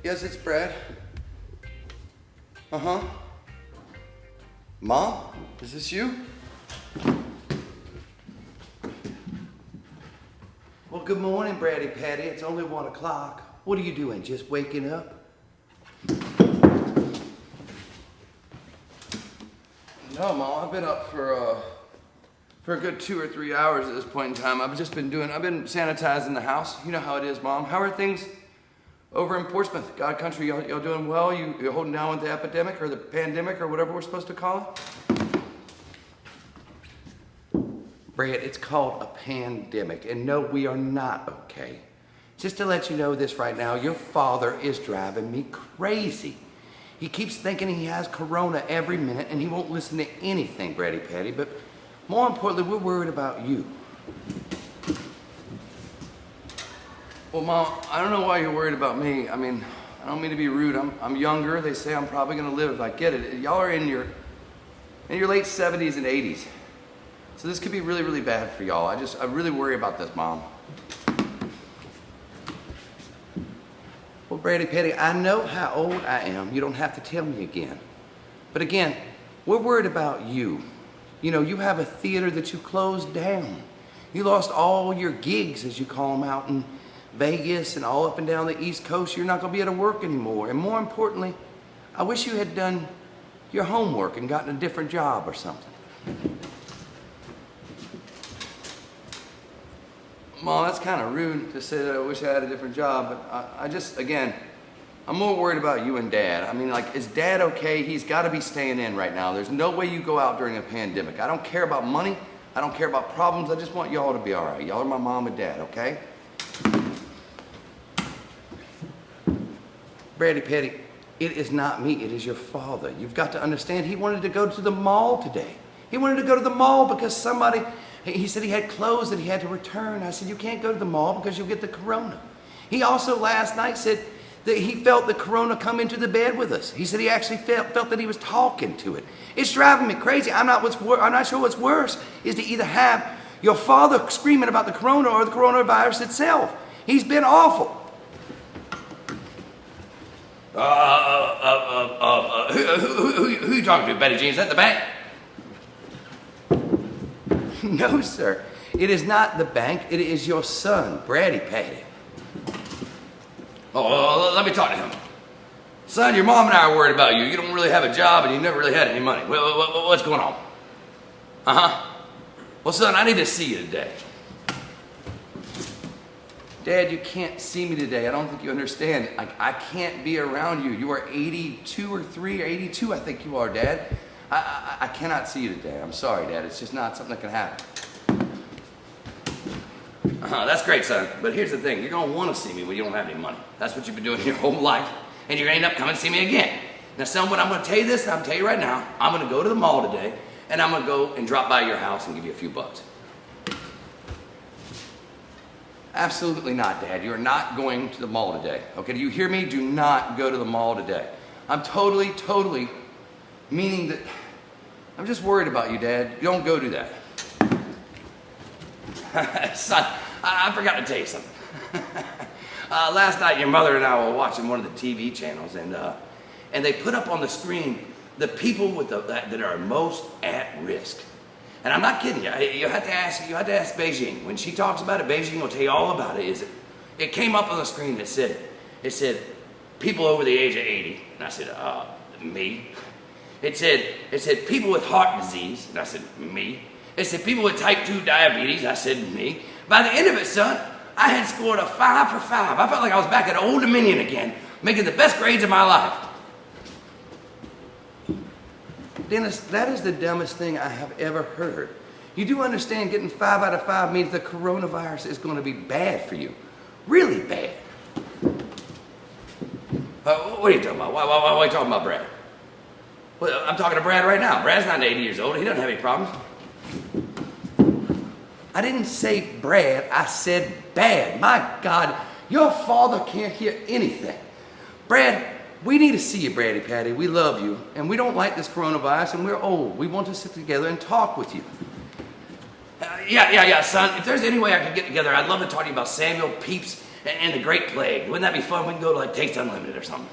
Yes, it's Brad. Uh-huh. Mom, is this you? Well, good morning, Braddy Patty. It's only 1 o'clock. What are you doing, just waking up? No, Mom, I've been up for a good 2 or 3 hours at this point in time. I've been sanitizing the house. You know how it is, Mom. How are things over in Portsmouth, God country? Y'all doing well? You're holding down with the epidemic or the pandemic or whatever we're supposed to call it? Brad, it's called a pandemic, and no, we are not okay. Just to let you know this right now, your father is driving me crazy. He keeps thinking he has corona every minute, and he won't listen to anything, Braddy Patty, but more importantly, we're worried about you. Well, Mom, I don't know why you're worried about me. I mean, I don't mean to be rude. I'm younger. They say I'm probably gonna live if I get it. Y'all are in your late 70s and 80s. So this could be really, really bad for y'all. I really worry about this, Mom. Well, Braddy Patty, I know how old I am. You don't have to tell me again. But again, we're worried about you. You know, you have a theater that you closed down. You lost all your gigs, as you call them, out in Vegas and all up and down the East Coast. You're not gonna be able to work anymore. And more importantly, I wish you had done your homework and gotten a different job or something. Mom, that's kind of rude to say that I wish I had a different job, but I just, again, I'm more worried about you and Dad. I mean, like, is Dad okay? He's got to be staying in right now. There's no way you go out during a pandemic. I don't care about money. I don't care about problems. I just want y'all to be all right. Y'all are my mom and dad, okay? Braddy Patty, it is not me. It is your father. You've got to understand, he wanted to go to the mall today. He wanted to go to the mall because somebody, he said he had clothes that he had to return. I said, you can't go to the mall because you'll get the corona. He also last night said that he felt the corona come into the bed with us. He said he actually felt that he was talking to it. It's driving me crazy. I'm not sure what's worse is to either have your father screaming about the corona or the coronavirus itself. He's been awful. Who you talking to, Betty Jean? Is that the bank? No, sir. It is not the bank. It is your son, Braddy Patty. Oh, let me talk to him. Son, your mom and I are worried about you. You don't really have a job and you never really had any money. What's going on? Uh-huh. Well, son, I need to see you today. Dad, you can't see me today. I don't think you understand. I can't be around you. You are 82 or 3 or 82, I think you are, Dad. I cannot see you today. I'm sorry, Dad. It's just not something that can happen. That's great, son. But here's the thing. You're going to want to see me when you don't have any money. That's what you've been doing your whole life. And you're going to end up coming to see me again. Now, son, what I'm going to tell you this, and I'm going to tell you right now, I'm going to go to the mall today, and I'm going to go and drop by your house and give you a few bucks. Absolutely not, Dad. You're not going to the mall today. Okay, do you hear me? Do not go to the mall today. I'm totally meaning that I'm just worried about you, Dad. You don't go do that. Son, I forgot to tell you something. Last night, your mother and I were watching one of the TV channels, and they put up on the screen the people with that are most at risk. And I'm not kidding you. You have to ask Beijing. When she talks about it, Beijing will tell you all about it. It came up on the screen. It said people over the age of 80. And I said, me. It said people with heart disease. And I said, me. It said people with type 2 diabetes. I said, me. By the end of it, son, I had scored a 5 for 5. I felt like I was back at Old Dominion again, making the best grades of my life. Dennis, that is the dumbest thing I have ever heard. You do understand getting 5 out of 5 means the coronavirus is going to be bad for you. Really bad. What are you talking about? Why are you talking about Brad? Well, I'm talking to Brad right now. Brad's not 80 years old. He doesn't have any problems. I didn't say Brad. I said bad. My God, your father can't hear anything. Brad, we need to see you, Braddy Patty. We love you, and we don't like this coronavirus, and we're old. We want to sit together and talk with you. Yeah, son. If there's any way I could get together, I'd love to talk to you about Samuel Pepys and the Great Plague. Wouldn't that be fun? We can go to like Taste Unlimited or something.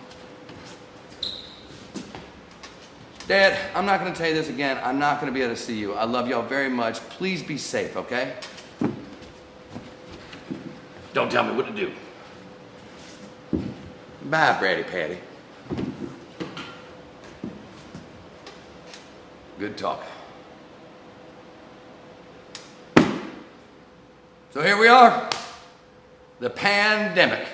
Dad, I'm not going to tell you this again. I'm not going to be able to see you. I love y'all very much. Please be safe, okay? Don't tell me what to do. Bye, Brady Patty. Good talk. So here we are, the pandemic.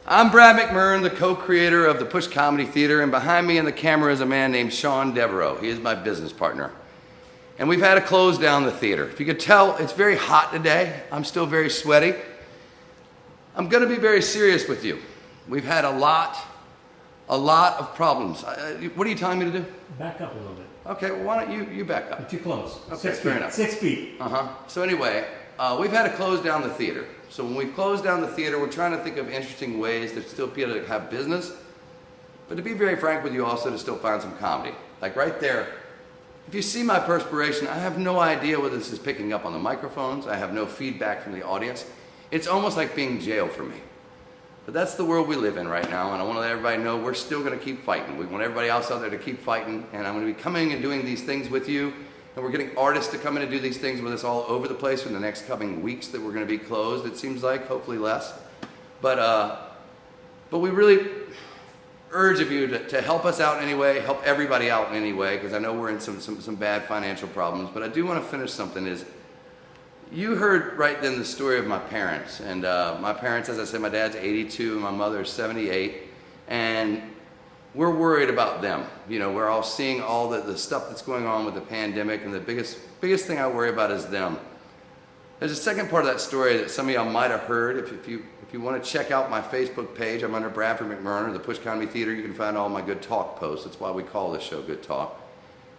I'm Brad McMurran, the co-creator of the Push Comedy Theater, and behind me in the camera is a man named Sean Devereaux. He is my business partner. And we've had to close down the theater. If you could tell, it's very hot today. I'm still very sweaty. I'm gonna be very serious with you. We've had a lot of problems. What are you telling me to do? Back up a little bit. Okay, well, why don't you back up? You're too close. Okay, fair enough. 6 feet. So anyway, we've had to close down the theater. So when we've closed down the theater, we're trying to think of interesting ways that still people to have business, but to be very frank with you also to still find some comedy. Like right there, if you see my perspiration, I have no idea whether this is picking up on the microphones. I have no feedback from the audience. It's almost like being jail for me. But that's the world we live in right now, and I want to let everybody know we're still going to keep fighting. We want everybody else out there to keep fighting, and I'm going to be coming and doing these things with you. And we're getting artists to come in and do these things with us all over the place in the next coming weeks that we're going to be closed, it seems like, hopefully less. But we really urge of you to help us out anyway, help everybody out in any way, because I know we're in some bad financial problems. But I do want to finish something is, you heard right then the story of my parents. And my parents, as I said, my dad's 82, my mother is 78. And we're worried about them. You know, we're all seeing all the stuff that's going on with the pandemic, and the biggest thing I worry about is them. There's a second part of that story that some of y'all might have heard. If you want to check out my Facebook page, I'm under Brad McMurran, or the Push Comedy Theater. You can find all my Good Talk posts. That's why we call this show Good Talk.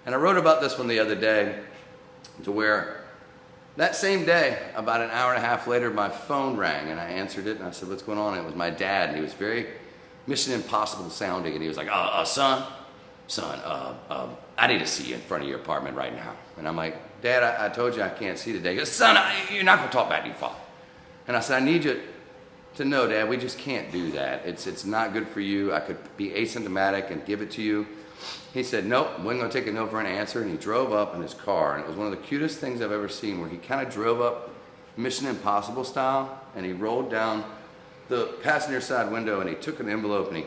And I wrote about this one the other day, to where that same day, about an hour and a half later, my phone rang, and I answered it, and I said, "What's going on?" And it was my dad, and he was very Mission Impossible sounding, and he was like, son, I need to see you in front of your apartment right now. And I'm like, "Dad, I told you I can't see today." He goes, "Son, you're not going to talk back to your father." And I said, "I need you to know, Dad, we just can't do that. It's not good for you. I could be asymptomatic and give it to you." He said, "Nope, wasn't going to take a no for an answer," and he drove up in his car, and it was one of the cutest things I've ever seen, where he kind of drove up Mission Impossible style, and he rolled down the passenger side window, and he took an envelope and he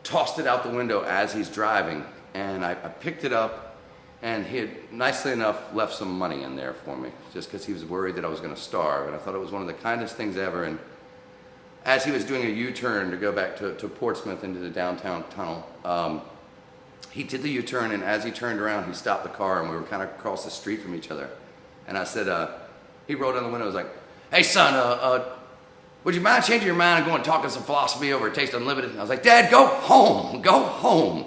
tossed it out the window as he's driving, and I picked it up, and he had nicely enough left some money in there for me, just because he was worried that I was going to starve. And I thought it was one of the kindest things ever. And as he was doing a U-turn to go back to Portsmouth into the downtown tunnel, he did the U-turn, and as he turned around, he stopped the car, and we were kind of across the street from each other. And I said, he rolled down the window, and was like, "Hey son, would you mind changing your mind and going and talking some philosophy over at Taste Unlimited?" And I was like, "Dad, go home.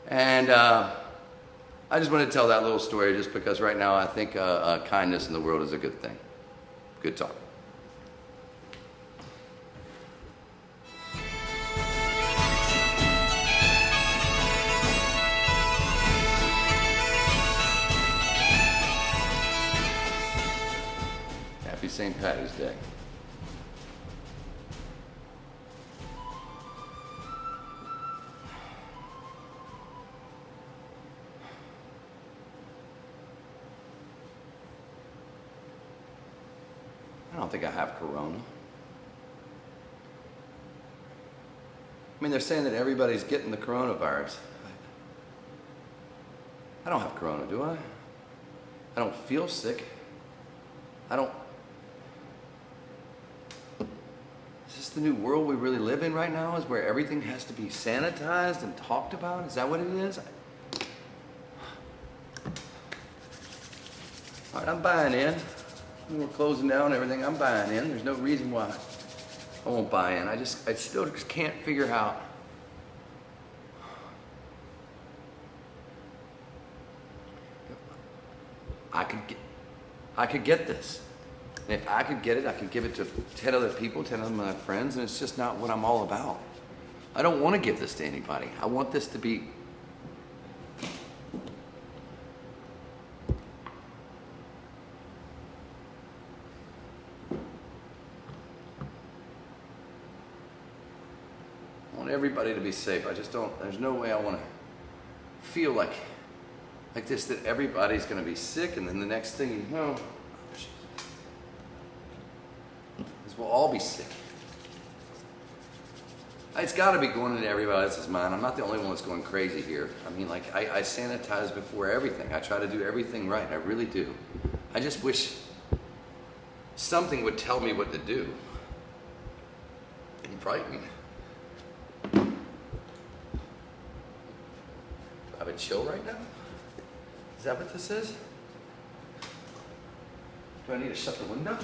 And I just wanted to tell that little story just because right now I think kindness in the world is a good thing. Good talk. Happy St. Patty's Day. I don't think I have corona. I mean, they're saying that everybody's getting the coronavirus. I don't have corona, do I? I don't feel sick. Is this the new world we really live in right now, is where everything has to be sanitized and talked about? Is that what it is? All right, I'm buying in. We're closing down everything. I'm buying in. There's no reason why I won't buy in. I still just can't figure out I could get this. And if I could get it, I could give it to 10 other people, 10 of my friends, and it's just not what I'm all about. I don't want to give this to anybody. I want this to be want everybody to be safe. I just don't, there's no way I want to feel like this, that everybody's going to be sick, and then the next thing you know, is we'll all be sick. It's got to be going into everybody else's mind. I'm not the only one that's going crazy here. I mean, like, I sanitize before everything. I try to do everything right. I really do. I just wish something would tell me what to do. I'm frightened. I'm in chill right now? Is that what this is? Do I need to shut the window?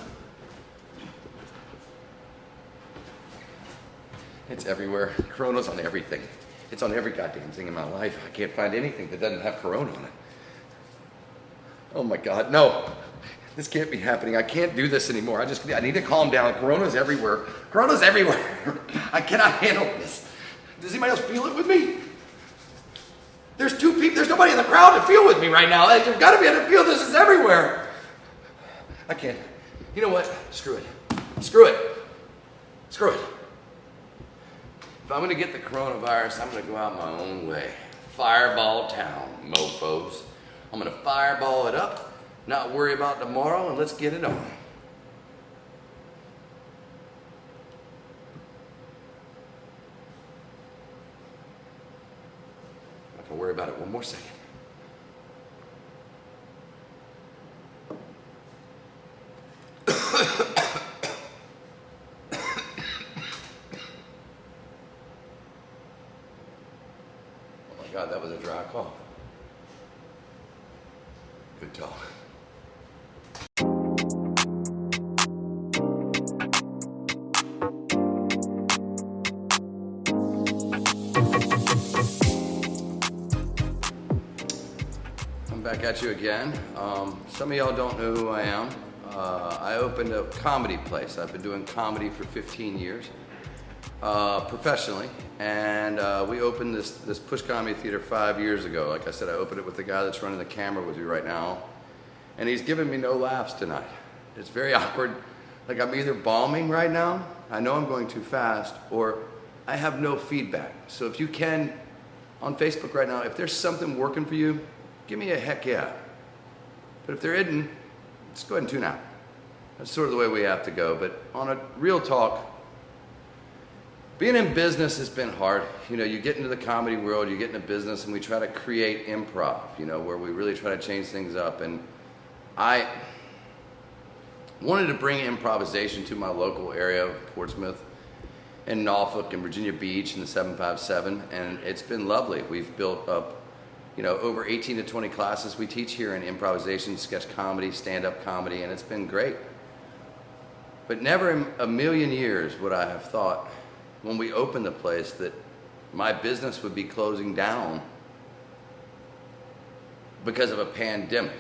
It's everywhere. Corona's on everything. It's on every goddamn thing in my life. I can't find anything that doesn't have Corona on it. Oh my God, no. This can't be happening. I can't do this anymore. I need to calm down. Corona's everywhere. Corona's everywhere. I cannot handle this. Does anybody else feel it with me? There's two people, there's nobody in the crowd to feel with me right now. You've got to be able to feel this is everywhere. I can't. You know what? Screw it. Screw it. Screw it. If I'm going to get the coronavirus, I'm going to go out my own way. Fireball town, mofos. I'm going to fireball it up, not worry about tomorrow, and let's get it on. I can worry about it one more second. God, that was a dry cough. Good talk. I'm back at you again. Some of y'all don't know who I am. I opened a comedy place. I've been doing comedy for 15 years. Professionally, and we opened this Push Comedy Theater 5 years ago. Like I said, I opened it with the guy that's running the camera with me right now, and he's giving me no laughs tonight. It's very awkward. Like, I'm either bombing right now, I know I'm going too fast, or I have no feedback. So if you can, on Facebook right now, if there's something working for you, give me a heck yeah. But if there isn't, let's go ahead and tune out. That's sort of the way we have to go. But on a real talk, being in business has been hard. You know, you get into the comedy world, you get into business, and we try to create improv, you know, where we really try to change things up. And I wanted to bring improvisation to my local area of Portsmouth and Norfolk and Virginia Beach and the 757, and it's been lovely. We've built up, you know, over 18 to 20 classes we teach here in improvisation, sketch comedy, stand-up comedy, and it's been great. But never in a million years would I have thought, when we opened the place, that my business would be closing down because of a pandemic.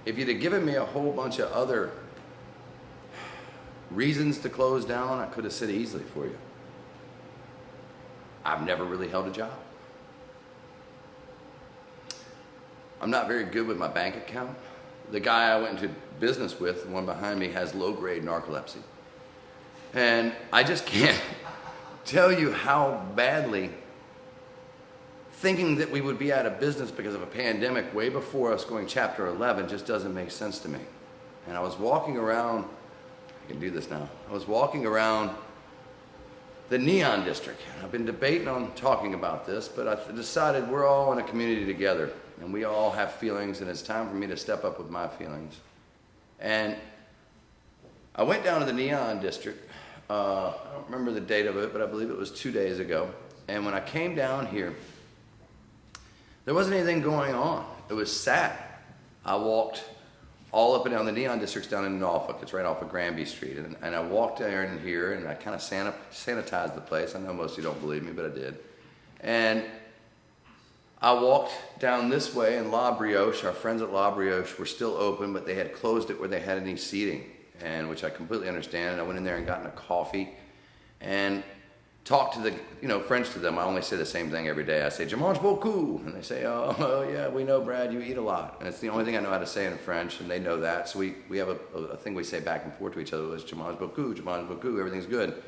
If you'd have given me a whole bunch of other reasons to close down, I could have said easily for you. I've never really held a job. I'm not very good with my bank account. The guy I went into business with, the one behind me, has low-grade narcolepsy. And I just can't tell you how badly thinking that we would be out of business because of a pandemic way before us going chapter 11 just doesn't make sense to me. And I was walking around, I can do this now, I was walking around the Neon District. I've been debating on talking about this, but I decided we're all in a community together, and we all have feelings, and it's time for me to step up with my feelings. And I went down to the Neon District. I don't remember the date of it, but I believe it was 2 days ago. And when I came down here, there wasn't anything going on. It was sad. I walked all up and down the Neon Districts down in Norfolk. It's right off of Granby Street. And I walked there and here, and I kind of sanitized the place. I know most of you don't believe me, but I did. And I walked down this way, and La Brioche, our friends at La Brioche, were still open, but they had closed it where they had any seating, and which I completely understand. And I went in there and got a coffee and talked to the, French to them. I only say the same thing every day. I say, "Je mange beaucoup," and they say, oh yeah, we know, Brad, you eat a lot. And it's the only thing I know how to say in French, and they know that. So we have a thing we say back and forth to each other, was "Je mange beaucoup, everything's good."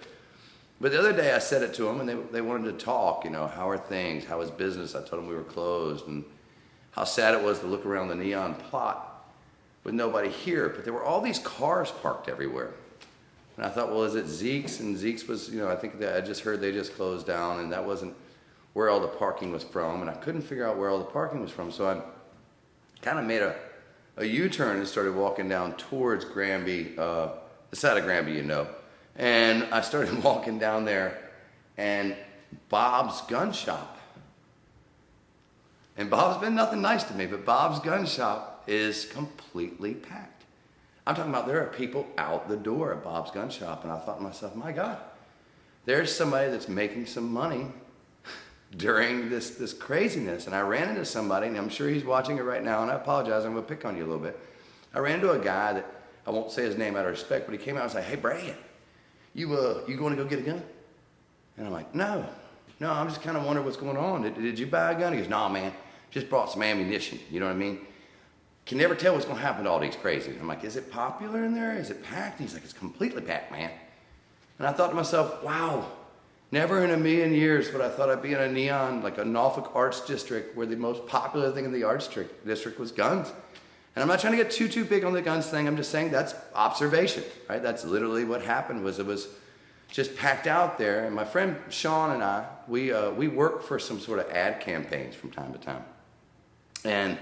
But the other day I said it to them, and they wanted to talk, how are things, how is business? I told them we were closed, and how sad it was to look around the neon plot with nobody here. But there were all these cars parked everywhere. And I thought, well, is it Zeke's? And Zeke's was, I think that I just heard they just closed down, and that wasn't where all the parking was from. And I couldn't figure out where all the parking was from. So I kind of made a U-turn and started walking down towards Granby, the side of Granby, And I started walking down there, and Bob's gun shop. And Bob's been nothing nice to me, but Bob's gun shop is completely packed. I'm talking about there are people out the door at Bob's gun shop, and I thought to myself, my God, there's somebody that's making some money during this craziness. And I ran into somebody, and I'm sure he's watching it right now, and I apologize, I'm gonna pick on you a little bit. I ran into a guy that, I won't say his name out of respect, but he came out and said, hey, Brad, you going to go get a gun? And I'm like, no, I'm just kind of wondering what's going on. Did you buy a gun? He goes, nah, man, just brought some ammunition. You know what I mean? Can never tell what's going to happen to all these crazies. I'm like, is it popular in there? Is it packed? He's like, it's completely packed, man. And I thought to myself, wow, never in a million years would I thought I'd be in a neon, like a Norfolk Arts District, where the most popular thing in the Arts District was guns. And I'm not trying to get too big on the guns thing. I'm just saying that's observation, right? That's literally what happened. It was just packed out there. And my friend Sean and I, we work for some sort of ad campaigns from time to time. And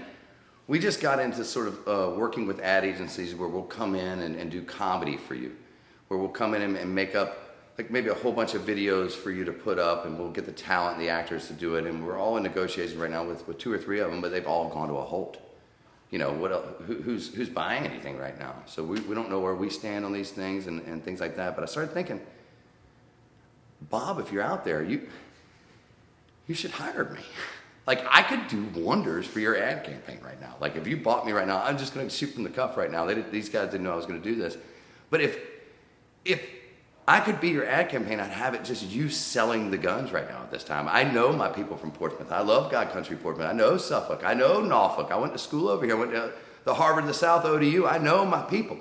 we just got into sort of working with ad agencies where we'll come in and do comedy for you, where we'll come in and make up like maybe a whole bunch of videos for you to put up, and we'll get the talent and the actors to do it. And we're all in negotiations right now with 2 or 3 of them, but they've all gone to a halt. What else, who's buying anything right now? So we don't know where we stand on these things and things like that. But I started thinking, Bob, if you're out there, you should hire me. Like, I could do wonders for your ad campaign right now. Like, if you bought me right now, I'm just going to shoot from the cuff right now. These guys didn't know I was going to do this. But if I could be your ad campaign, I'd have it just you selling the guns right now at this time. I know my people from Portsmouth. I love God Country Portsmouth. I know Suffolk. I know Norfolk. I went to school over here. I went to the Harvard of the South ODU. I know my people.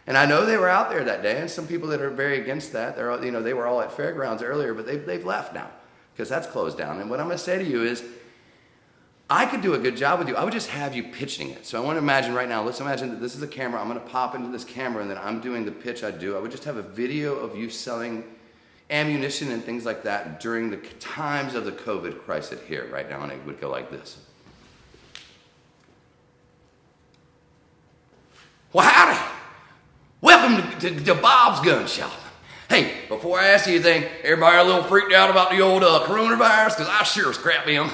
And I know they were out there that day, and some people that are very against that, they're all, they were all at fairgrounds earlier, but they've left now because that's closed down. And what I'm going to say to you is, I could do a good job with you. I would just have you pitching it. So I want to imagine right now, let's imagine that this is a camera. I'm going to pop into this camera, and then I'm doing the pitch I do. I would just have a video of you selling ammunition and things like that during the times of the COVID crisis here right now, and it would go like this. Well, howdy. Welcome to Bob's Gun Shop. Hey, before I ask you anything, everybody a little freaked out about the old coronavirus, because I sure scrap him.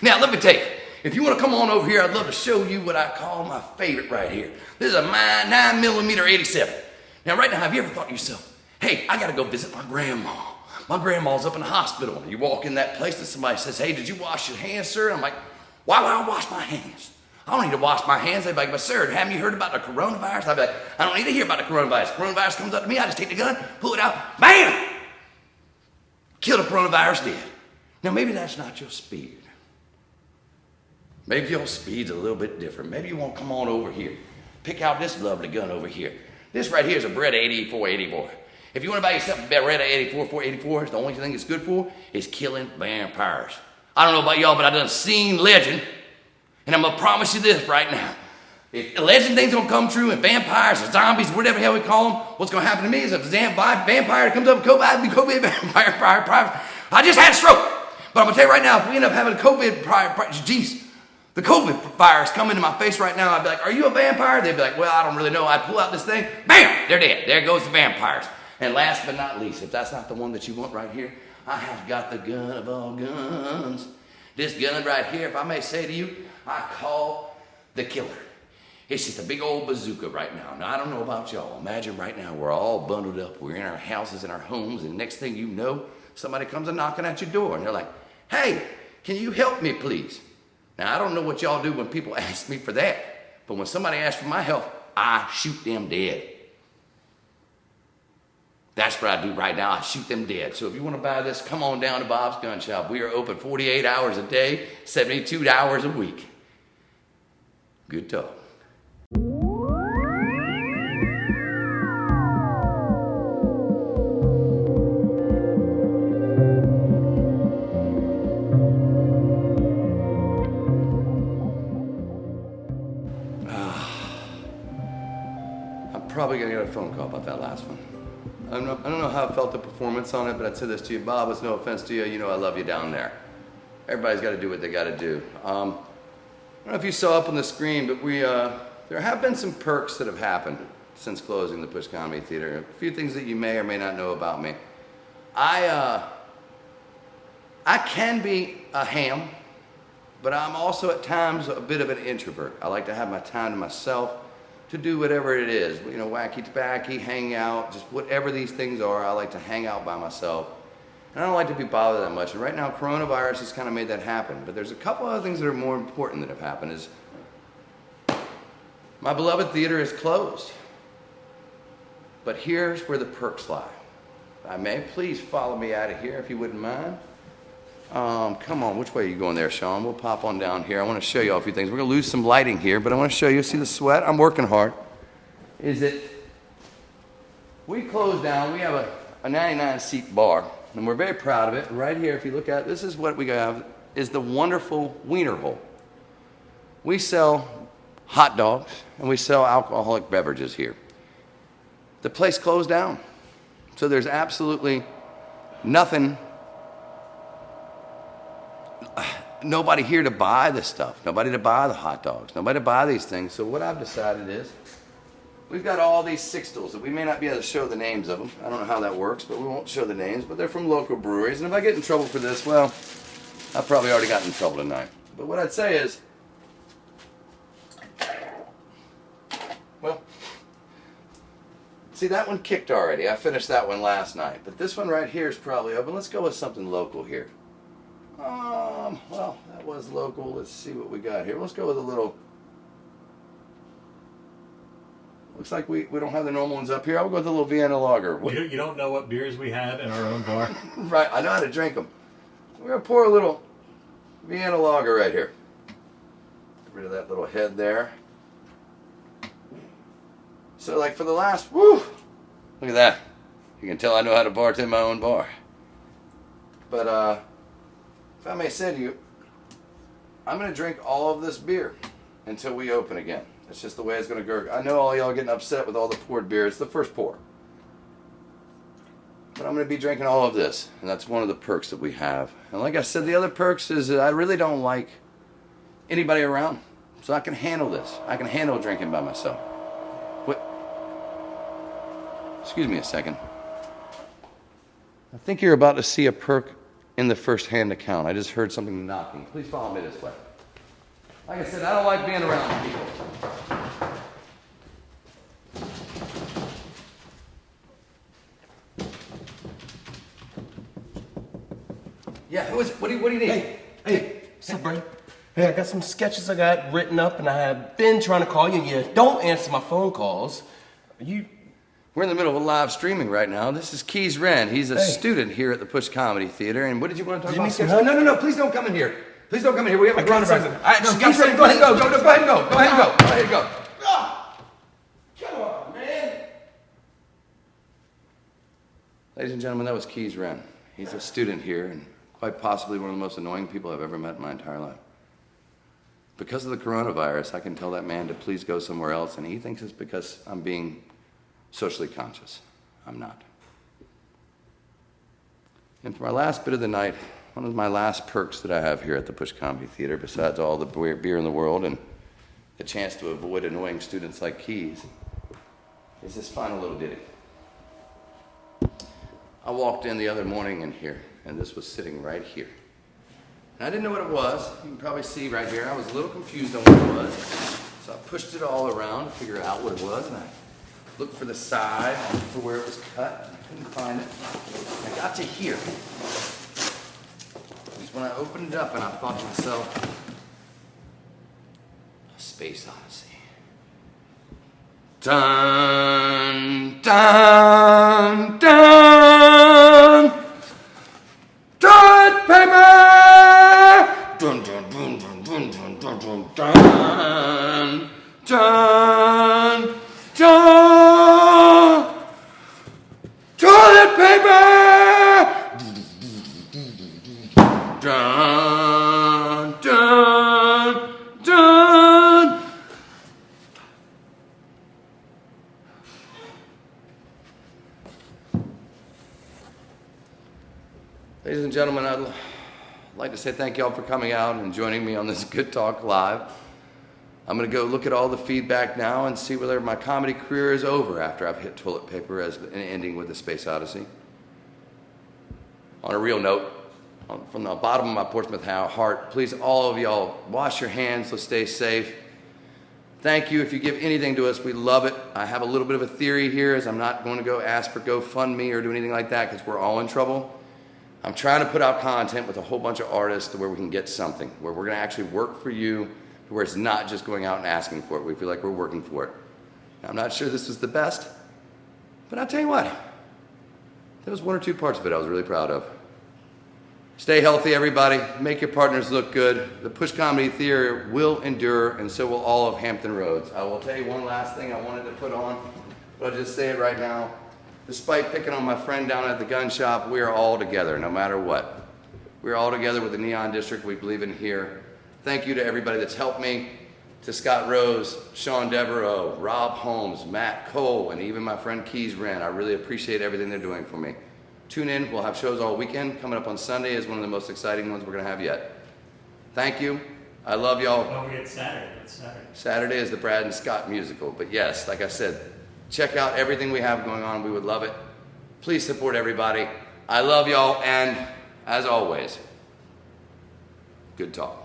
Now, let me tell you, if you want to come on over here, I'd love to show you what I call my favorite right here. This is a 9mm 87. Now, right now, have you ever thought to yourself, hey, I got to go visit my grandma. My grandma's up in the hospital. And you walk in that place and somebody says, hey, did you wash your hands, sir? And I'm like, why would I wash my hands? I don't need to wash my hands. They'd be like, but sir, haven't you heard about the coronavirus? I'd be like, I don't need to hear about the coronavirus. Coronavirus comes up to me, I just take the gun, pull it out, bam! Kill the coronavirus dead. Now, maybe that's not your speed. Maybe your speed's a little bit different. Maybe you want to come on over here. Pick out this lovely gun over here. This right here is a Beretta 84. If you want to buy yourself a Beretta 84, the only thing it's good for is killing vampires. I don't know about y'all, but I done seen Legend, and I'm going to promise you this right now. If Legend thing's going to come true, and vampires or zombies, whatever the hell we call them, what's going to happen to me is if a vampire comes up with COVID vampire, I just had a stroke. But I'm going to tell you right now, if we end up having a the COVID virus come into my face right now, I'd be like, are you a vampire? They'd be like, well, I don't really know. I'd pull out this thing, bam, they're dead. There goes the vampires. And last but not least, if that's not the one that you want right here, I have got the gun of all guns. This gun right here, if I may say to you, I call the killer. It's just a big old bazooka right now. Now, I don't know about y'all. Imagine right now we're all bundled up. We're in our houses and our homes, and next thing you know, somebody comes and knocking at your door, and they're like, hey, can you help me, please? Now, I don't know what y'all do when people ask me for that, but when somebody asks for my help, I shoot them dead. That's what I do right now. I shoot them dead. So if you want to buy this, come on down to Bob's Gun Shop. We are open 48 hours a day, 72 hours a week. Good talk. probably gonna get a phone call about that last one. I don't know how I felt the performance on it, but I'd say this to you, Bob, it's no offense to you, you know I love you down there. Everybody's gotta do what they gotta do. I don't know if you saw up on the screen, but there have been some perks that have happened since closing the Push Comedy Theater. A few things that you may or may not know about me. I can be a ham, but I'm also at times a bit of an introvert. I like to have my time to myself to do whatever it is. You know, wacky tobacco, hang out, just whatever these things are, I like to hang out by myself. And I don't like to be bothered that much. And right now, coronavirus has kind of made that happen. But there's a couple other things that are more important that have happened. Is my beloved theater is closed. But here's where the perks lie. I may please follow me out of here if you wouldn't mind. Come on, which way are you going there, Sean? We'll pop on down here. I want to show you all a few things. We're going to lose some lighting here, but I want to show you. See the sweat? I'm working hard. Is that we closed down. We have a 99-seat bar, and we're very proud of it. Right here, if you look at it, this is what we have, is the wonderful Wiener Hole. We sell hot dogs, and we sell alcoholic beverages here. The place closed down. So there's absolutely nothing, nobody here to buy this stuff, nobody to buy the hot dogs, nobody to buy these things. So what I've decided is, we've got all these sixtels that we may not be able to show the names of them. I don't know how that works, but we won't show the names, but they're from local breweries. And if I get in trouble for this, well, I've probably already gotten in trouble tonight. But what I'd say is, well, see, that one kicked already. I finished that one last night. But this one right here is probably open. Let's go with something local here. Well, that was local. Let's see what we got here. Let's go with a little... Looks like we don't have the normal ones up here. I'll go with a little Vienna Lager. You don't know what beers we have in our own bar? Right, I know how to drink them. We're going to pour a little Vienna Lager right here. Get rid of that little head there. So like for the last, look at that. You can tell I know how to bartend my own bar. But if I may say to you, I'm going to drink all of this beer until we open again. It's just the way it's going to go. I know all y'all getting upset with all the poured beer. It's the first pour. But I'm going to be drinking all of this. And that's one of the perks that we have. And like I said, the other perks is that I really don't like anybody around. So I can handle this. I can handle drinking by myself. Excuse me a second. I think you're about to see a perk in the first-hand account. I just heard something knocking. Please follow me this way. Like I said, I don't like being around people. Yeah, who is it? What do you need? Hey, what's up, Brad? Hey, I got some sketches I got written up, and I have been trying to call you. You don't answer my phone calls. We're in the middle of a live streaming right now. This is Keys Wren. He's a student here at the Push Comedy Theater. And what did you want to talk about? No, please don't come in here. Please don't come in here. We have a coronavirus. All right, no, Keys Wren, go ahead and go. Go ahead and go. Go ahead and go. Go ahead and go. Come on, man. Ladies and gentlemen, that was Keys Wren. He's a student here and quite possibly one of the most annoying people I've ever met in my entire life. Because of the coronavirus, I can tell that man to please go somewhere else, and he thinks it's because I'm being socially conscious. I'm not. And for my last bit of the night, one of my last perks that I have here at the Push Comedy Theater, besides all the beer in the world and the chance to avoid annoying students like Keys, is this final little ditty. I walked in the other morning in here, and this was sitting right here. And I didn't know what it was. You can probably see right here. I was a little confused on what it was. So I pushed it all around to figure out what it was, and I looked for the side, for where it was cut. I couldn't find it. I got to here. Because when I opened it up and I thought to myself, a space odyssey. Dun, dun, dun! Toilet paper! Dun, dun, dun, dun, dun, dun, dun, dun, dun, dun, dun! Toilet paper! Dun, dun, dun! Ladies and gentlemen, I'd like to say thank y'all for coming out and joining me on this Good Talk Live. I'm gonna go look at all the feedback now and see whether my comedy career is over after I've hit toilet paper as an ending with the Space Odyssey. On a real note, from the bottom of my Portsmouth heart, please all of y'all wash your hands, so stay safe. Thank you if you give anything to us, we love it. I have a little bit of a theory here, as I'm not going to go ask for GoFundMe or do anything like that because we're all in trouble. I'm trying to put out content with a whole bunch of artists to where we can get something, where we're gonna actually work for you, to where it's not just going out and asking for it. We feel like we're working for it. Now, I'm not sure this is the best, but I'll tell you what, there was one or two parts of it I was really proud of. Stay healthy, everybody. Make your partners look good. The Push Comedy Theater will endure, and so will all of Hampton Roads. I will tell you one last thing I wanted to put on, but I'll just say it right now. Despite picking on my friend down at the gun shop, we are all together, no matter what. We're all together with the Neon District. We believe in here. Thank you to everybody that's helped me, to Scott Rose, Sean Devereaux, Rob Holmes, Matt Cole, and even my friend Keys Wren. I really appreciate everything they're doing for me. Tune in. We'll have shows all weekend. Coming up on Sunday is one of the most exciting ones we're going to have yet. Thank you. I love y'all. Don't forget Saturday. It's Saturday. Saturday is the Brad and Scott musical. But yes, like I said, check out everything we have going on. We would love it. Please support everybody. I love y'all, and as always, good talk.